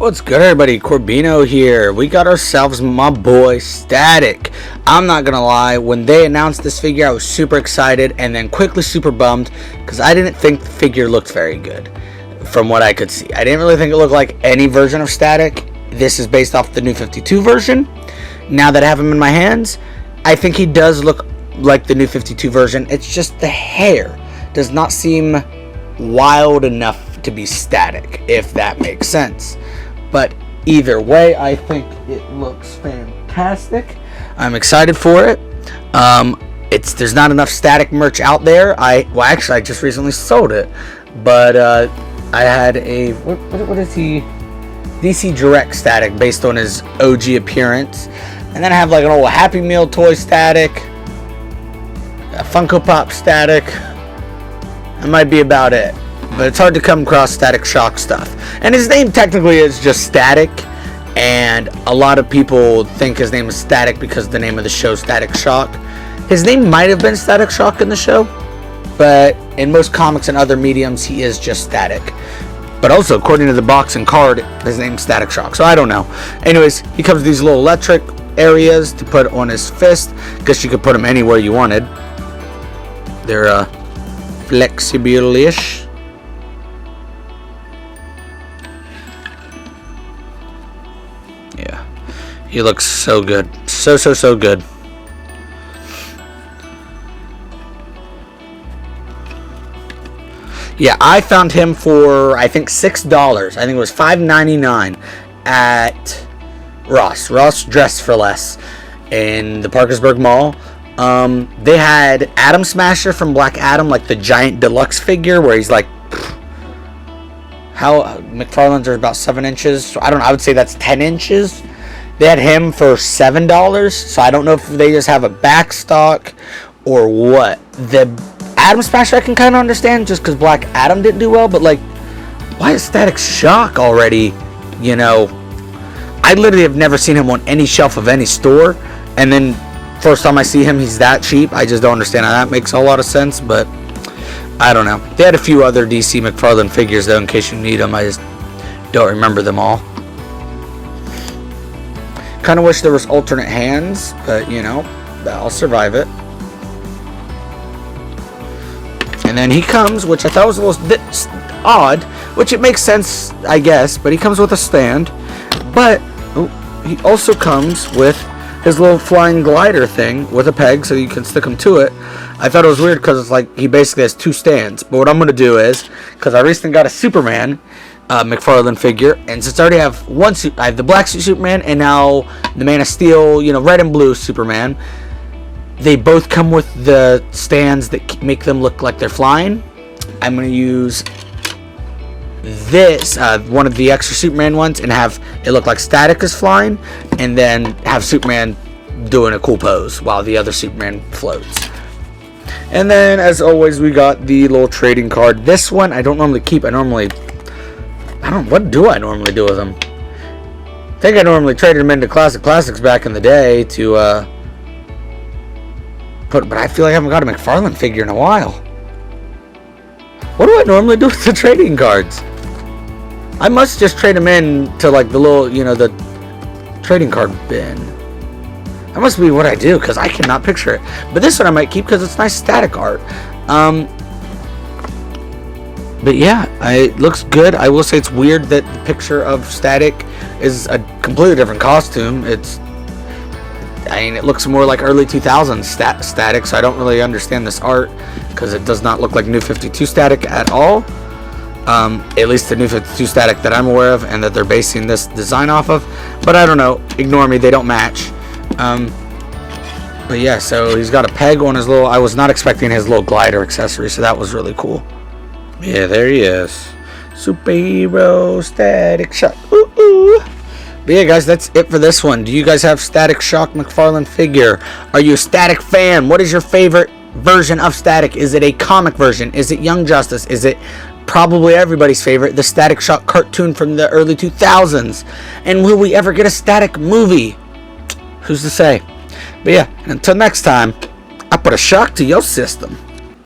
What's good, everybody? Corbino here. We got ourselves my boy Static. I'm not gonna lie, when they announced this figure I was super excited and then quickly super bummed because I didn't think the figure looked very good from what I could see. I didn't really think it looked like any version of Static. This is based off the new 52 version. Now that I have him in my hands, I think he does look like the new 52 version. It's just the hair does not seem wild enough to be Static, if that makes sense. But either way, I think it looks fantastic. I'm excited for it. There's not enough Static merch out there. I just recently sold it, but I had a what is he? DC Direct Static based on his OG appearance, and then I have like an old Happy Meal toy Static, a Funko Pop Static. That might be about it. But it's hard to come across Static Shock stuff. And his name technically is just Static, and a lot of people think his name is Static because the name of the show is Static Shock. His name might have been Static Shock in the show, but in most comics and other mediums he is just Static. But also, according to the box and card, his name's Static Shock, so I don't know. Anyways, he comes with these little electric areas to put on his fist. Guess you could put them anywhere you wanted. They're flexible-ish. Yeah, he looks so good. So good. Yeah, I found him for, I think, $6. I think it was $5.99 at Ross. Ross Dress for Less in the Parkersburg Mall. They had Atom Smasher from Black Adam, like the giant deluxe figure where he's like, McFarlane's are about 7 inches. So I don't know. I would say that's 10 inches. They had him for $7. So I don't know if they just have a back stock or what. The Atom Smasher I can kind of understand just because Black Adam didn't do well. But like, why is Static Shock already, you know? I literally have never seen him on any shelf of any store. And then first time I see him, he's that cheap. I just don't understand how that makes a lot of sense. But I don't know. They had a few other DC McFarlane figures, though, in case you need them. I just don't remember them all. Kind of wish there was alternate hands, but, you know, I'll survive it. And then he comes, which I thought was a little bit odd, which it makes sense, I guess, but he comes with a stand. But he also comes with his little flying glider thing with a peg so you can stick him to it. I thought it was weird because it's like he basically has 2 stands. But what I'm going to do is, because I recently got a Superman McFarlane figure, and since I already have one suit, I have the black suit Superman and now the Man of Steel, you know, red and blue Superman. They both come with the stands that make them look like they're flying. I'm going to use this, one of the extra Superman ones, and have it look like Static is flying, and then have Superman doing a cool pose while the other Superman floats. And then, as always, we got the little trading card. This one I don't normally keep. What do I normally do with them? I think I normally traded them into Classics back in the day to but I feel like I haven't got a McFarlane figure in a while. What do I normally do with the trading cards? I must just trade them in to like the little, you know, the trading card bin. That must be what I do because I cannot picture it. But this one I might keep because it's nice Static art. But yeah, it looks good. I will say it's weird that the picture of Static is a completely different costume. It looks more like early 2000s Static, so I don't really understand this art because it does not look like New 52 Static at all. At least the New 52 Static that I'm aware of and that they're basing this design off of. But I don't know. Ignore me. They don't match. But yeah, so he's got a peg on his little... I was not expecting his little glider accessory, so that was really cool. Yeah, there he is. Superhero Static Shock. Ooh, ooh. But yeah, guys, that's it for this one. Do you guys have Static Shock McFarlane figure? Are you a Static fan? What is your favorite version of Static? Is it a comic version? Is it Young Justice? Is it probably everybody's favorite, the Static Shock cartoon from the early 2000s? And will we ever get a Static movie? Who's to say? But yeah, until next time, I put a shock to your system.